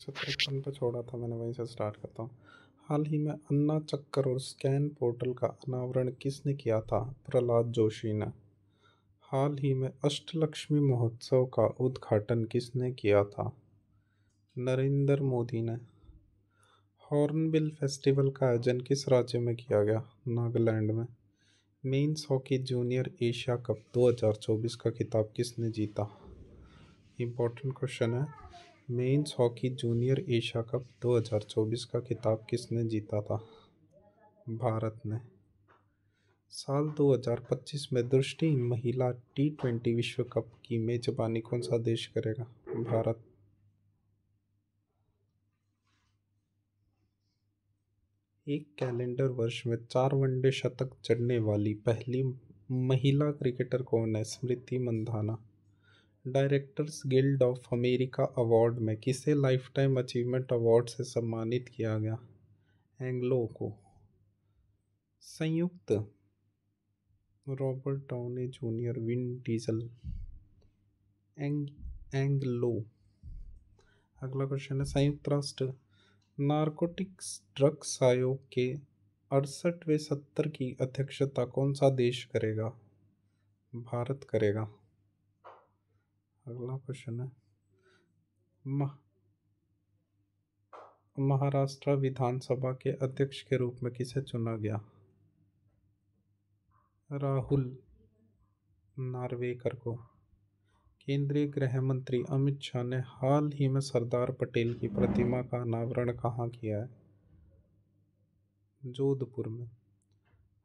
153 पे छोड़ा था मैंने, वहीं से स्टार्ट करता हूँ। हाल ही में अन्ना चक्कर और स्कैन पोर्टल का अनावरण किसने किया था? प्रहलाद जोशी ने। हाल ही में अष्टलक्ष्मी महोत्सव का उद्घाटन किसने किया था? नरेंद्र मोदी ने। हॉर्नबिल फेस्टिवल का आयोजन किस राज्य में किया गया? नागालैंड में। Men's hockey junior Asia cup 2024 का खिताब किसने जीता? इम्पोर्टेंट क्वेश्चन है। Men's hockey junior Asia cup 2024 का खिताब किसने जीता था? भारत ने। साल 2025 में दृष्टिहीन महिला T20 विश्व कप की मेजबानी कौन सा देश करेगा? भारत। एक कैलेंडर वर्ष में 4 वनडे शतक जड़ने वाली पहली महिला क्रिकेटर कौन है? Smriti Mandhana. Directors Guild of America award में किसे लाइफटाइम अचीवमेंट अवार्ड से सम्मानित किया गया? एंग्लो को। संयुक्त। Robert Downey junior, Vin Diesel. Anglo. अगला क्वेश्चन है, संयुक्त राष्ट्र नारकोटिक्स ड्रग्स आयोग के 68वें सत्र की अध्यक्षता कौन सा देश करेगा? भारत करेगा। अगला क्वेश्चन है, महाराष्ट्र विधानसभा के अध्यक्ष के रूप में किसे चुना गया? राहुल नार्वेकर को। केंद्रीय गृह मंत्री अमित शाह ने हाल ही में सरदार पटेल की प्रतिमा का अनावरण कहाँ किया है? जोधपुर में।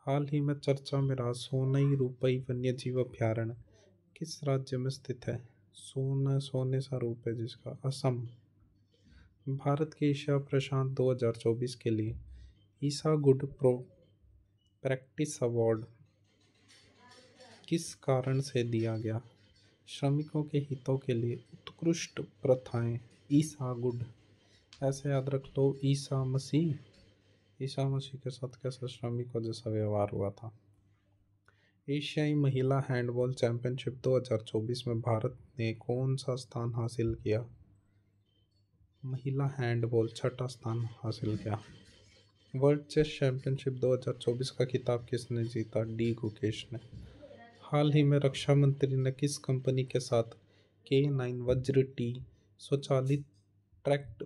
हाल ही में चर्चा में रहा सोनई रूपई वन्यजीव अभयारण्य किस राज्य में स्थित है? सोने सा रूप है जिसका, असम। भारत के एशिया प्रशांत 2024 के लिए ईसा गुड प्रो प्रैक्टिस अवार्ड किस कारण से दिया गया? श्रमिकों के हितों के लिए उत्कृष्ट प्रथाएं। ईसा गुड, ऐसे याद रख लो, ईसा मसीह के साथ कैसा श्रमिकों जैसा व्यवहार हुआ था। एशियाई महिला हैंडबॉल चैंपियनशिप 2024 में भारत ने कौन सा स्थान हासिल किया? महिला हैंडबॉल 6ठा स्थान हासिल किया। वर्ल्ड चेस चैंपियनशिप 2024 का खिताब किसने जीता? डी गुकेश ने। हाल ही में रक्षा मंत्री ने किस कंपनी के साथ K9 वज्र टी स्वचालित ट्रैक्ड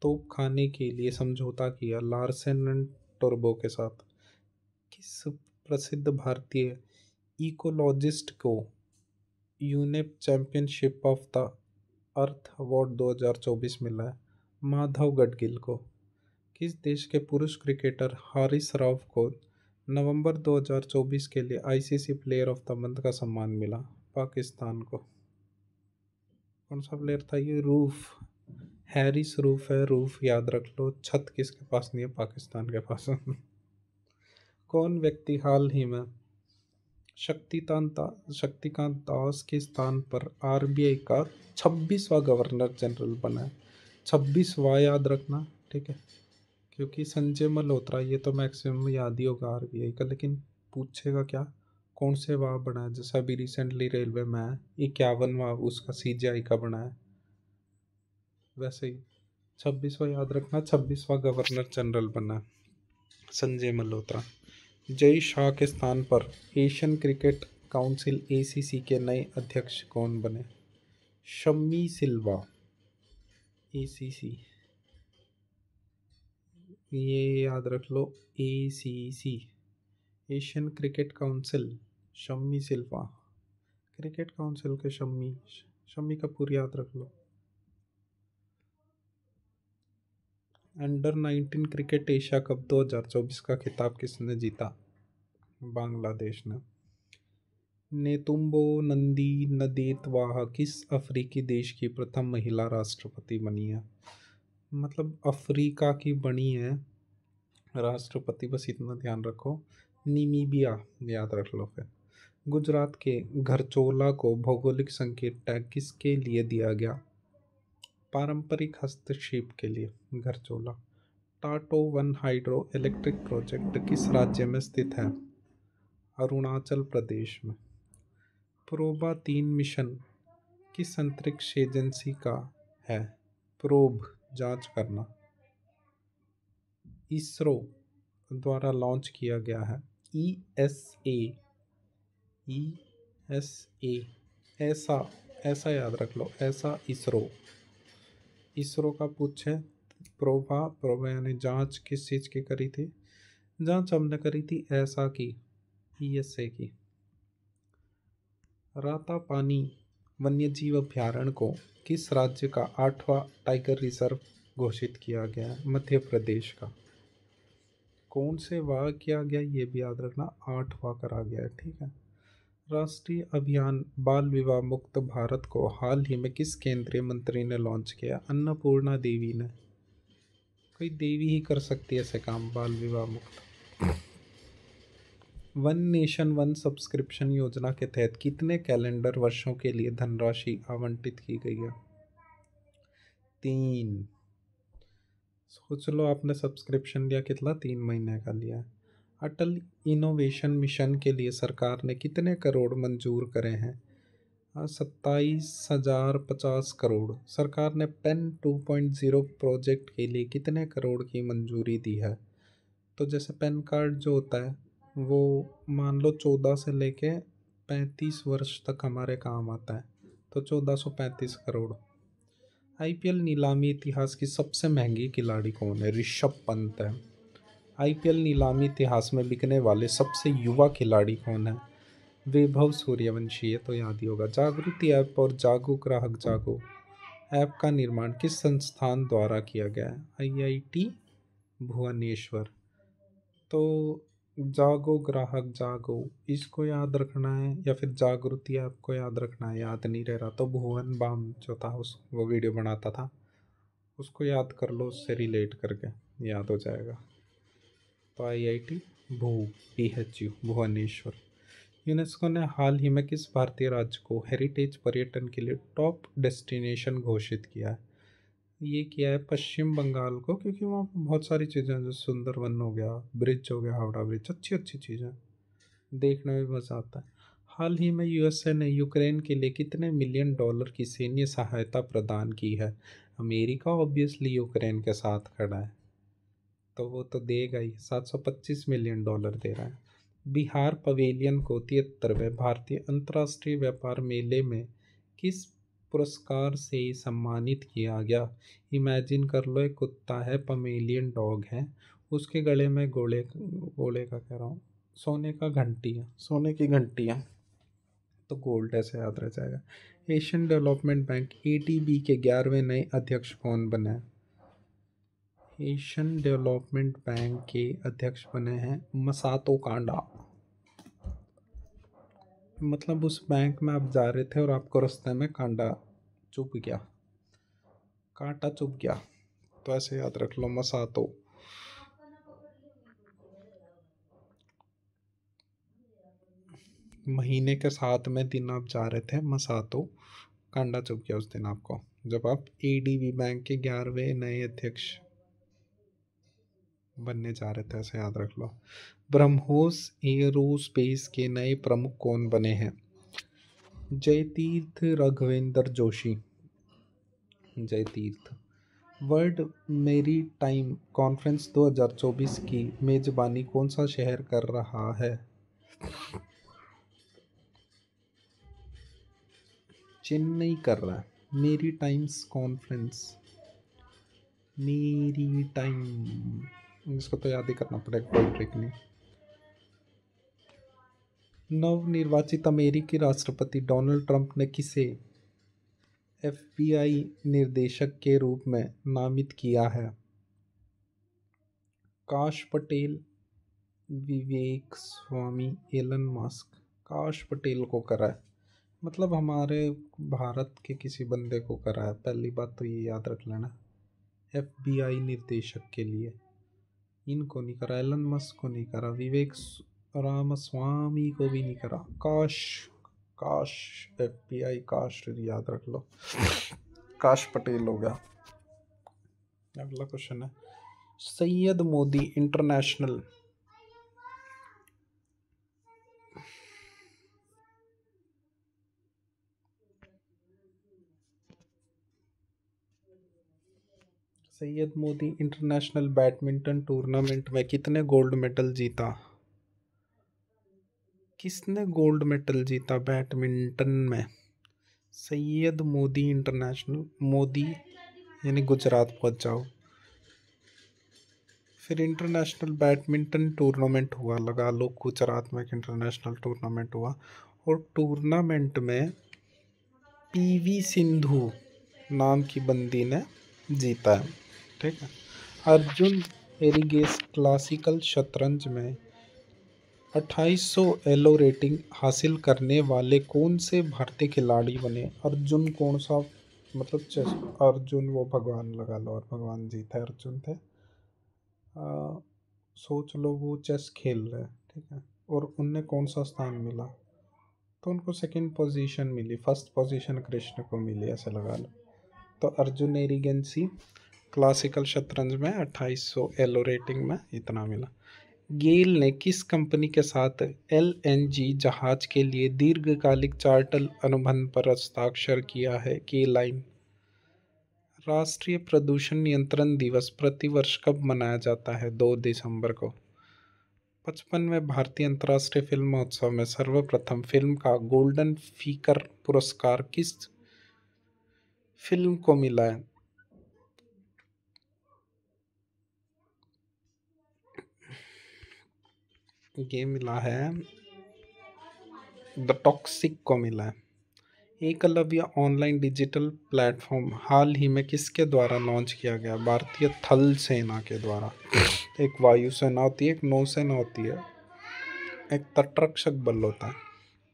तोपखाने के लिए समझौता किया? लार्सन एंड टोब्रो के साथ। किस प्रसिद्ध भारतीय इकोलॉजिस्ट को UNEP championship of the earth award 2024 मिला है? माधव गडगिल को। किस देश के पुरुष क्रिकेटर हारिस राव को नवंबर 2024 के लिए ICC player of the month का सम्मान मिला? पाकिस्तान को। कौन सा प्लेयर था ये? रूफ, हैरिस रूफ है, रूफ याद रख लो। छत किसके पास नहीं है? पाकिस्तान के पास। कौन व्यक्ति हाल ही में शक्तिकांत दास के स्थान पर आरबीआई का 26वां गवर्नर जनरल बना है? 26वां याद रखना, ठीक है, क्योंकि संजय मल्होत्रा ये तो मैक्सिमम याद ही होगा आरबीआई का, लेकिन पूछेगा क्या कौन से वाह बना है। जैसा अभी रिसेंटली रेलवे में है 51वां उसका सीजीआई का बना है, वैसे ही 26वां याद रखना, 26वां गवर्नर जनरल बना है संजय मल्होत्रा। जय शाह के स्थान पर एशियन क्रिकेट काउंसिल एसीसी के नए अध्यक्ष कौन बने? शम्मी सिल्वा। एसीसी ये याद रख लो, ACC Asian Cricket Council. Shammi Silva cricket council के शम्मी कपूर याद रख लो। अंडर 19 क्रिकेट एशिया कप 2024 का खिताब किसने जीता? बांग्लादेश ने। नेतुम्बो नंदी नदेतवाह किस अफ्रीकी देश की प्रथम महिला राष्ट्रपति बनी है? मतलब अफ्रीका की बनी है राष्ट्रपति, बस इतना ध्यान रखो। नीमीबिया याद रख लो। फिर गुजरात के घरचोला को भौगोलिक संकेत टैग किसके लिए दिया गया? पारंपरिक हस्तक्षेप के लिए। घरचोला। टाटो 1 हाइड्रो इलेक्ट्रिक प्रोजेक्ट किस राज्य में स्थित है? अरुणाचल प्रदेश में। प्रोबा 3 मिशन किस अंतरिक्ष एजेंसी का है? प्रोब जांच करना। इसरो द्वारा लॉन्च किया गया है। E S A, E S A, ऐसा, ऐसा याद रख लो, ऐसा इसरो। इसरो का पूछे, प्रोभा, प्रोभा यानी जांच किस चीज़ की करी थी? जांच हमने करी थी ऐसा की, ईएसए की। रातापानी वन्यजीव अभयारण्य को किस राज्य का 8वां टाइगर रिजर्व घोषित किया गया है? मध्य प्रदेश का। कौन से वाह किया गया ये भी याद रखना, 8वां करा गया है, ठीक है। राष्ट्रीय अभियान बाल विवाह मुक्त भारत को हाल ही में किस केंद्रीय मंत्री ने लॉन्च किया? अन्नपूर्णा देवी ने। कोई देवी ही कर सकती है ऐसे काम, बाल विवाह मुक्त। वन नेशन वन सब्सक्रिप्शन योजना के तहत कितने कैलेंडर वर्षों के लिए धनराशि आवंटित की गई है? 3। सोच लो, आपने सब्सक्रिप्शन लिया कितना, 3 महीने का लिया है। अटल इनोवेशन मिशन के लिए सरकार ने कितने करोड़ मंजूर करे हैं? 27,050 करोड़। सरकार ने पेन 2.0 प्रोजेक्ट के लिए कितने करोड़ की मंजूरी दी है? तो जैसे पैन कार्ड जो होता है वो मान लो 14 से लेके 35 वर्ष तक हमारे काम आता है, तो 1435 करोड़। आईपीएल नीलामी इतिहास की सबसे महंगी खिलाड़ी कौन है? ऋषभ पंत है। आईपीएल नीलामी इतिहास में बिकने वाले सबसे युवा खिलाड़ी कौन है? वैभव सूर्यवंशी। है तो याद ही होगा। जागृति ऐप और जागो ग्राहक जागो ऐप का निर्माण किस संस्थान द्वारा किया गया है? आईआईटी भुवनेश्वर। तो जागो ग्राहक जागो, इसको याद रखना है, या फिर जागृति आपको याद रखना है, याद नहीं रह रहा तो भुवन बाम जो था उस वो वीडियो बनाता था, उसको याद कर लो, उससे रिलेट करके याद हो जाएगा। तो आईआईटी भू, PHU भुवनेश्वर। यूनेस्को ने हाल ही में किस भारतीय राज्य को हेरिटेज पर्यटन के लिए टॉप डेस्टिनेशन घोषित किया है? ये किया है पश्चिम बंगाल को, क्योंकि वहाँ पर बहुत सारी चीज़ें हैं, जैसे सुंदरवन हो गया, ब्रिज हो गया, हावड़ा ब्रिज, अच्छी अच्छी चीज़ें देखने में मज़ा आता है। हाल ही में यूएसए ने यूक्रेन के लिए कितने मिलियन डॉलर की सैन्य सहायता प्रदान की है? अमेरिका ऑब्वियसली यूक्रेन के साथ खड़ा है, तो वो तो देगा ही, 725 मिलियन डॉलर दे रहा है। बिहार पवेलियन को 73वें भारतीय अंतर्राष्ट्रीय व्यापार मेले में किस पुरस्कार से सम्मानित किया गया? इमेजिन कर लो, एक कुत्ता है, पमेलियन डॉग है, उसके गले में गोले गोले का कह रहा हूँ, सोने का घंटी है, सोने की घंटी है, तो गोल्ड ऐसे याद रह जाएगा। एशियन डेवलपमेंट बैंक ADB के 11वें नए अध्यक्ष कौन बने हैं? एशियन डेवलपमेंट बैंक के अध्यक्ष बने हैं मसातो कांडा। मतलब उस बैंक में आप जा रहे थे और आपको रास्ते में कांडा चुभ गया, कांटा चुभ गया, तो ऐसे याद रख लो, मसातो। महीने के 7वें दिन आप जा रहे थे, मसातो, कांडा चुभ गया उस दिन आपको, जब आप ADB बैंक के 11वें नए अध्यक्ष बनने जा रहे थे, ऐसे याद रख लो। ब्रह्मोस एरोस्पेस के नए प्रमुख कौन बने हैं? जयतीर्थ राघवेंद्र जोशी। जयतीर्थ। वर्ल्ड मेरी टाइम कॉन्फ्रेंस 2024 की मेजबानी कौन सा शहर कर रहा है? चेन्नई कर रहा है। मेरी टाइम्स कॉन्फ्रेंस, मेरी टाइम, इसको तो याद ही करना पड़ेगा, कोई ट्रिक नहीं। नवनिर्वाचित अमेरिकी राष्ट्रपति डोनाल्ड ट्रंप ने किसे FBI निर्देशक के रूप में नामित किया है? काश पटेल, विवेक स्वामी, एलन मस्क। काश पटेल को करा है, मतलब हमारे भारत के किसी बंदे को करा है, पहली बात तो ये याद रख लेना। FBI निर्देशक के लिए इनको नहीं करा, एलन मस्क को नहीं करा, विवेक रामस्वामी को भी नहीं करा। काश, काश FBI, काश याद रख लो, काश पटेल हो गया। अगला क्वेश्चन है, Syed Modi international Syed Modi international badminton tournament में कितने गोल्ड मेडल जीता? किसने गोल्ड मेडल जीता बैडमिंटन में? सैयद मोदी इंटरनेशनल, मोदी यानी गुजरात पहुंच जाओ। फिर इंटरनेशनल बैडमिंटन टूर्नामेंट हुआ, लगा लो गुजरात में एक इंटरनेशनल टूर्नामेंट हुआ, और टूर्नामेंट में पीवी सिंधु नाम की बंदी ने जीता है। ठीक है। अर्जुन एरिगेस क्लासिकल शतरंज में 2800 एलो रेटिंग हासिल करने वाले कौन से भारतीय खिलाड़ी बने? अर्जुन कौन सा, मतलब चेस अर्जुन, वो भगवान लगा लो, और भगवान जी थे, अर्जुन थे। सोच लो वो चेस खेल रहे हैं, ठीक है, और उनने कौन सा स्थान मिला? तो उनको सेकंड पोजीशन मिली, फर्स्ट पोजीशन कृष्ण को मिली, ऐसे लगा लो। तो अर्जुन एरिगेंसी क्लासिकल शतरंज में 2800 एलो रेटिंग में इतना मिला। गेल ने किस कंपनी के साथ एलएनजी जहाज के लिए दीर्घकालिक चार्टर अनुबंध पर हस्ताक्षर किया है? के लाइन। राष्ट्रीय प्रदूषण नियंत्रण दिवस प्रतिवर्ष कब मनाया जाता है? 2 दिसंबर को। 55वें भारतीय अंतर्राष्ट्रीय फिल्म महोत्सव में सर्वप्रथम फिल्म का गोल्डन फीकर पुरस्कार किस फिल्म को मिला है? ये मिला है द टॉक्सिक को मिला है। एकलव्य ऑनलाइन डिजिटल प्लेटफॉर्म हाल ही में किसके द्वारा लॉन्च किया गया? भारतीय थल सेना के द्वारा। एक वायुसेना होती है, एक नौसेना होती है, एक तटरक्षक बल होता है।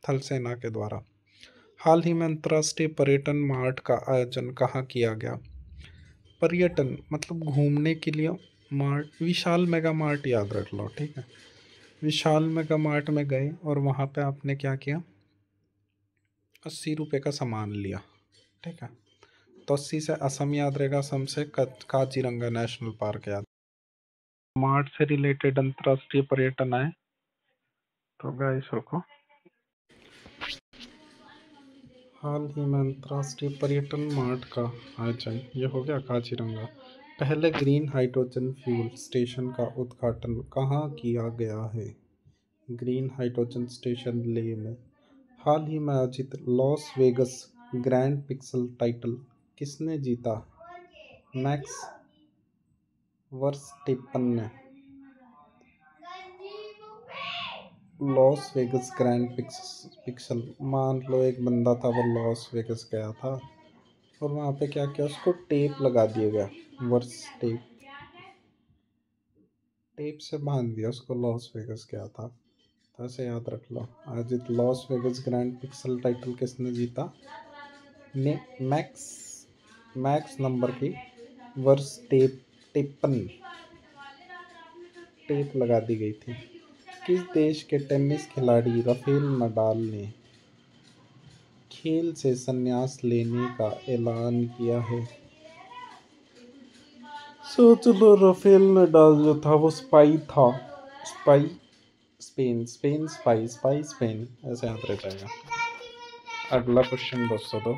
थल सेना के द्वारा हाल ही में अंतर्राष्ट्रीय पर्यटन मार्ट का आयोजन कहाँ किया गया? पर्यटन मतलब घूमने के लिए मार्ट, विशाल मेगा मार्ट याद रख लो, ठीक है। विशाल मेगा मार्ट में गए और वहाँ पे आपने क्या किया? 80 रुपये का सामान लिया, ठीक है। तो 80 से असम याद रहेगा, असम से काजीरंगा नेशनल पार्क याद। मार्ट से रिलेटेड अंतर्राष्ट्रीय पर्यटन आए तो गाइस रुको। हाल ही में अंतर्राष्ट्रीय पर्यटन मार्ट का आयोजन, ये हो गया काजीरंगा। पहले ग्रीन हाइड्रोजन फ्यूल स्टेशन का उद्घाटन कहाँ किया गया है? ग्रीन हाइड्रोजन स्टेशन लेह में। हाल ही में आयोजित Las Vegas grand pixel title किसने जीता? मैक्स वर्स्टेपन ने। लॉस वेगस ग्रैंड पिक्सल, मान लो एक बंदा था, वो लॉस वेगस गया था और वहाँ पे क्या किया, उसको टेप लगा दिया गया, वर्स टेप, टेप से बांध दिया उसको, लॉस वेगस गया था। तो ऐसे याद रख लो। आयोजित Las Vegas grand pixel title किसने जीता? ने मैक्स मैक्स नंबर की वर्स टेपन टेप लगा दी गई थी। किस देश के टेनिस खिलाड़ी राफेल नडाल ने खेल से संन्यास लेने का ऐलान किया है? सोच लो, राफेल नडाल जो था वो स्पाई था, स्पाई, स्पेन स्पाई, ऐसे याद रह जाएगा। अगला क्वेश्चन दोस्तों, तो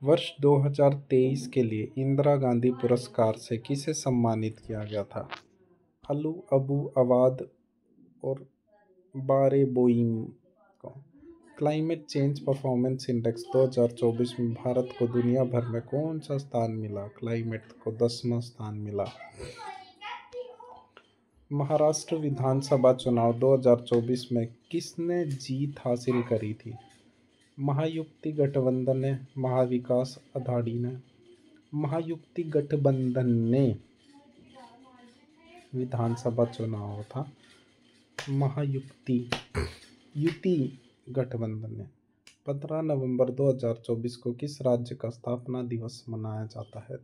वर्ष 2023 के लिए इंदिरा गांधी पुरस्कार से किसे सम्मानित किया गया था? अलू अबू अवाद और बारे बोइम को। क्लाइमेट चेंज परफॉर्मेंस इंडेक्स 2024 में भारत को दुनिया भर में कौन सा स्थान मिला? क्लाइमेट को 10वां स्थान मिला। महाराष्ट्र विधानसभा चुनाव 2024 में किसने जीत हासिल करी थी? महायुति गठबंधन ने, महाविकास अघाड़ी ने। महायुति गठबंधन ने विधानसभा चुनाव था, महायुति युति गठबंधन ने। 15 नवंबर 2024 को किस राज्य का स्थापना दिवस मनाया जाता है?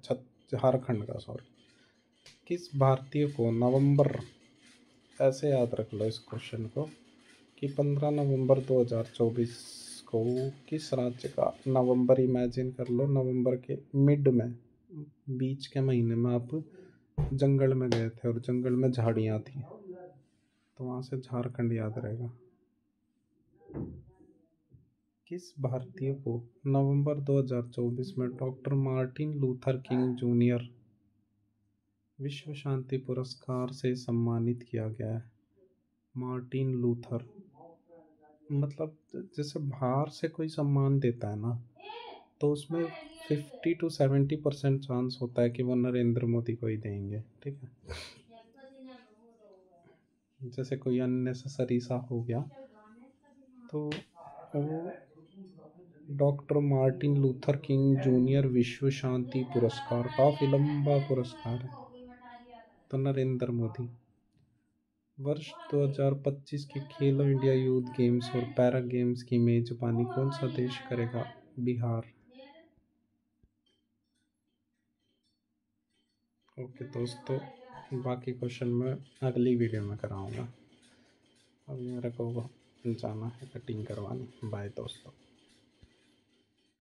झारखंड का, सॉरी। किस भारतीय को नवंबर, ऐसे याद रख लो इस क्वेश्चन को, कि 15 नवंबर 2024 को किस राज्य का, नवंबर इमेजिन कर लो, नवंबर के मिड में, बीच के महीने में आप जंगल में गए थे और जंगल में झाड़ियाँ थी, तो वहाँ से झारखंड याद रहेगा। किस भारतीय को नवंबर 2024 में doctor Martin Luther king junior विश्व शांति पुरस्कार से सम्मानित किया गया है? Martin Luther. मतलब जैसे बाहर से कोई सम्मान देता है ना, तो उसमें 50 to 70% चांस होता है कि वो नरेंद्र मोदी को ही देंगे, ठीक है। जैसे कोई अननेसेसरी सा हो गया, तो वो doctor Martin Luther king junior विश्व शांति पुरस्कार काफी लंबा पुरस्कार है, तो नरेंद्र मोदी। वर्ष 2025 के खेलो इंडिया यूथ गेम्स और पैरा गेम्स की मेजबानी कौन सा देश करेगा? बिहार। ओके दोस्तों, बाकी क्वेश्चन मैं अगली वीडियो में कराऊंगा। अभी मेरे को जाना है कटिंग करवाने। बाय दोस्तों।